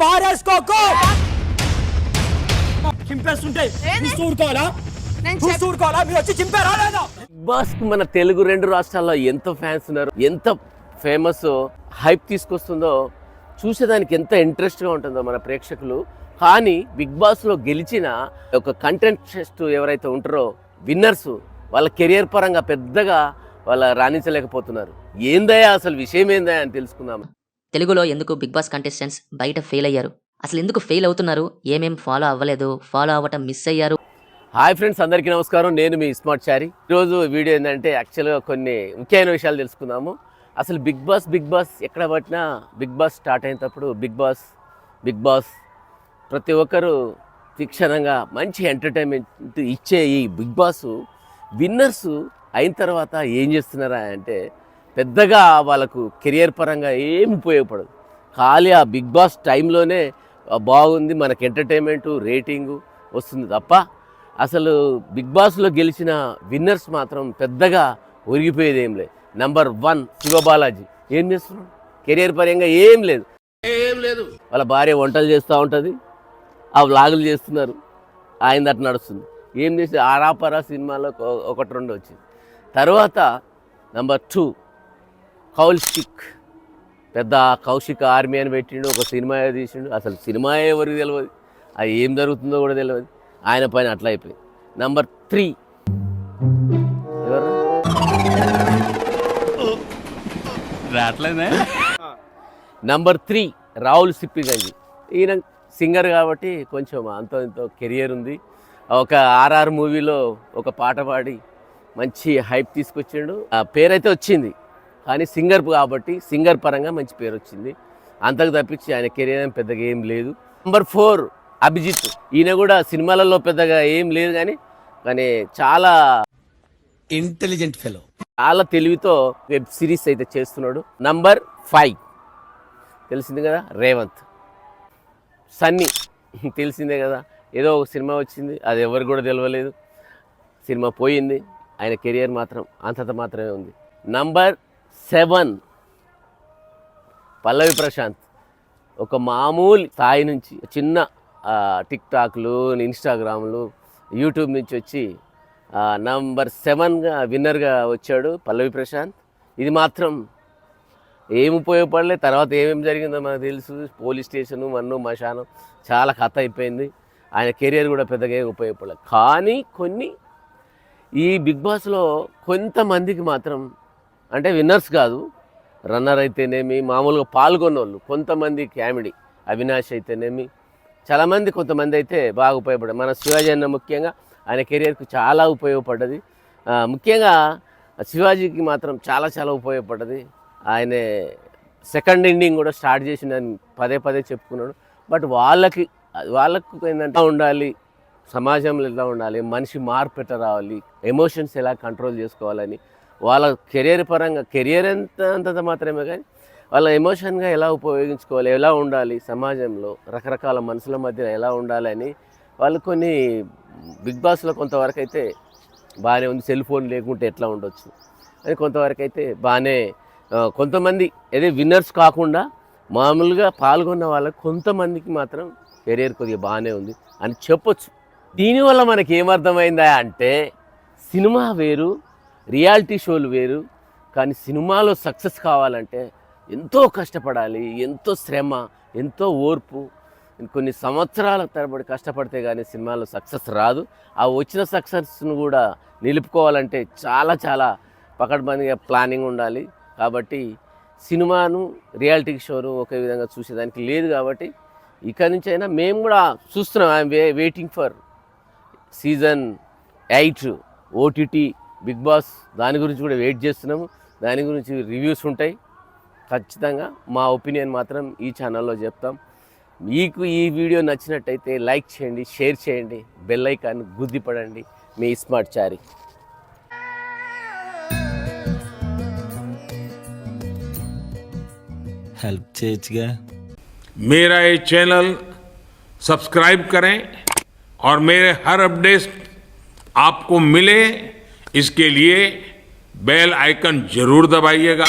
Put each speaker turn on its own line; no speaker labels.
పారేసుకోకు చింపేస్తుంటాయి చూసుకోవాలా చూసుకోవాలా మీరు వచ్చి చింపారా లేదా
బిగ్ బాస్ మన తెలుగు 2 రాష్ట్రాల్లో ఎంత ఫ్యాన్స్ ఉన్నారు, ఎంత ఫేమస్ హైప్ తీసుకొస్తుందో చూసేదానికి ఎంత ఇంట్రెస్ట్గా ఉంటుందో మన ప్రేక్షకులు. కానీ బిగ్ బాస్లో గెలిచిన ఒక కంటెస్టెంట్ ఎవరైతే ఉంటారో విన్నర్స్ వాళ్ళ కెరియర్ పరంగా పెద్దగా వాళ్ళ రాణించలేకపోతున్నారు. ఏందయ్యా అసలు విషయం ఏందయ్యా అని తెలుసుకుందాం.
తెలుగులో ఎందుకు బిగ్ బాస్ కంటెస్టెంట్స్ బయట ఫెయిల్ అయ్యారు, అసలు ఎందుకు ఫెయిల్ అవుతున్నారు, ఏమేం ఫాలో అవ్వలేదు, ఫాలో అవ్వటం మిస్ అయ్యారు.
హాయ్ ఫ్రెండ్స్, అందరికీ నమస్కారం. నేను మీ స్మార్ట్ చారీ. ఈరోజు వీడియో ఏంటంటే యాక్చువల్గా కొన్ని ముఖ్యమైన విషయాలు తెలుసుకుందాము. అసలు బిగ్ బాస్ ఎక్కడ పట్టినా బిగ్ బాస్ స్టార్ట్ అయినప్పుడు బిగ్ బాస్ ప్రతి ఒక్కరు శిక్షణంగా మంచి ఎంటర్టైన్మెంట్ ఇచ్చే ఈ బిగ్ బాస్ విన్నర్స్ అయిన తర్వాత ఏం చేస్తున్నారా అంటే పెద్దగా వాళ్ళకు కెరియర్ పరంగా ఏం ఉపయోగపడదు. ఖాళీ ఆ బిగ్ బాస్ టైంలోనే బాగుంది, మనకు ఎంటర్టైన్మెంటు రేటింగు వస్తుంది తప్ప అసలు బిగ్ బాస్లో గెలిచిన విన్నర్స్ మాత్రం పెద్దగా ఒరిగిపోయేది ఏం లేదు. నంబర్ 1 శివబాలాజీ ఏం చేస్తున్నాడు, కెరియర్ పరంగా ఏం లేదు. వాళ్ళ భార్య వంటలు చేస్తూ ఉంటుంది, ఆ వ్లాగులు చేస్తున్నారు, ఆయన అట్లా నడుస్తుంది. ఏం చేసి ఆరాపరా సినిమాలో 1-2 వచ్చింది. తర్వాత నంబర్ 2 కౌశిక్, పెద్ద కౌశిక్ ఆర్మీ అని పెట్టిండు, ఒక సినిమా తీసిండు. అసలు సినిమా ఎవరికి తెలియదు, అది ఏం జరుగుతుందో కూడా తెలియదు. ఆయన పైన అట్లా అయిపోయింది. నంబర్ 3 ఎవరు నంబర్ 3 రాహుల్ సిప్పిగంజి. ఈయన సింగర్ కాబట్టి కొంచెం అంతో ఇంతో కెరియర్ ఉంది. ఒక ఆర్ఆర్ మూవీలో ఒక పాట పాడి మంచి హైప్ తీసుకొచ్చిండు. ఆ పేరైతే వచ్చింది, కానీ సింగర్ కాబట్టి సింగర్ పరంగా మంచి పేరు వచ్చింది. అంతకు తప్పించి ఆయన కెరీర్ పెద్దగా ఏం లేదు. నంబర్ 4 అభిజిత్. ఈయన కూడా సినిమాలలో పెద్దగా ఏం లేదు, కానీ చాలా
ఇంటెలిజెంట్ ఫెలో,
చాలా తెలివితో వెబ్ సిరీస్ అయితే చేస్తున్నాడు. నంబర్ 5 తెలిసింది కదా, రేవంత్. సన్నీ తెలిసిందే కదా, ఏదో ఒక సినిమా వచ్చింది, అది ఎవరికి కూడా తెలియలేదు. సినిమా పోయింది, ఆయన కెరియర్ మాత్రం అంతంత మాత్రమే ఉంది. నంబర్ 7 పల్లవి ప్రశాంత్. ఒక మామూలు స్థాయి నుంచి చిన్న టిక్ టాక్లు, ఇన్స్టాగ్రామ్లు, యూట్యూబ్ నుంచి వచ్చి నంబర్ 7గా విన్నర్గా వచ్చాడు పల్లవి ప్రశాంత్. ఇది మాత్రం ఏం ఉపయోగపడలేదు. తర్వాత ఏమేమి జరిగిందో మనకు తెలుసు. పోలీస్ స్టేషను, మన్ను మశానం, చాలా కథ అయిపోయింది. ఆయన కెరియర్ కూడా పెద్దగా ఏం ఉపయోగపడలేదు. కానీ ఈ బిగ్ బాస్లో కొంతమందికి మాత్రం, అంటే విన్నర్స్ కాదు, రన్నర్ అయితేనేమి, మామూలుగా పాల్గొన్న వాళ్ళు కొంతమంది, కామెడీ అవినాష్ అయితేనేమి, చాలామంది కొంతమంది అయితే బాగా ఉపయోగపడ్డారు. మన శివాజీ అన్న ముఖ్యంగా ఆయన కెరియర్కి చాలా ఉపయోగపడ్డది. ముఖ్యంగా శివాజీకి మాత్రం చాలా ఉపయోగపడ్డది. ఆయన సెకండ్ ఇన్నింగ్ కూడా స్టార్ట్ చేసిందని పదే చెప్పుకున్నాడు. బట్ వాళ్ళకు ఏంటంటే ఉండాలి, సమాజంలో ఎలా ఉండాలి, మనిషి మార్పు ఎట్లా రావాలి, ఎమోషన్స్ ఎలా కంట్రోల్ చేసుకోవాలని, వాళ్ళ కెరియర్ పరంగా కెరియర్ అంతంత మాత్రమే కానీ వాళ్ళ ఎమోషన్గా ఎలా ఉపయోగించుకోవాలి, ఎలా ఉండాలి, సమాజంలో రకరకాల మనుషుల మధ్య ఎలా ఉండాలని వాళ్ళు కొన్ని బిగ్ బాస్లో కొంతవరకు అయితే బాగానే ఉంది. సెల్ ఫోన్ లేకుంటే ఎట్లా ఉండొచ్చు అని కొంతవరకు అయితే బాగానే, కొంతమంది అదే విన్నర్స్ కాకుండా మామూలుగా పాల్గొన్న వాళ్ళకి కొంతమందికి మాత్రం కెరియర్ కొద్దిగా బాగానే ఉంది అని చెప్పొచ్చు. దీనివల్ల మనకి ఏమర్థమైందా అంటే సినిమా వేరు, రియాలిటీ షోలు వేరు. కానీ సినిమాలో సక్సెస్ కావాలంటే ఎంతో కష్టపడాలి, ఎంతో శ్రమ, ఎంతో ఓర్పు, కొన్ని సంవత్సరాల తరబడి కష్టపడితే కానీ సినిమాలో సక్సెస్ రాదు. ఆ వచ్చిన సక్సెస్ను కూడా నిలుపుకోవాలంటే చాలా పకడ్బందీగా ప్లానింగ్ ఉండాలి. కాబట్టి సినిమాను, రియాలిటీ షోను ఒకే విధంగా చూసేదానికి లేదు. కాబట్టి ఇక్కడి నుంచి అయినా మేము కూడా చూస్తున్నాం. I'm waiting for season 8 OTT Bigg Boss. దాని గురించి కూడా వెయిట్ చేస్తున్నాము. దాని గురించి రివ్యూస్ ఉంటాయి ఖచ్చితంగా. మా ఒపీనియన్ మాత్రం ఈ ఛానల్లో చెప్తాం. మీకు ఈ వీడియో నచ్చినట్టయితే లైక్ చేయండి, షేర్ చేయండి, బెల్ ఐకాన్ గుద్దిపడండి. మీ స్మార్ట్ చారీ.
हेल्प చేయొచ్చుగా.
मेरा ये चैनल सब्सक्राइब करें और मेरे हर अपडेट आपको मिले, इसके लिए बेल आइकन जरूर दबाइएगा.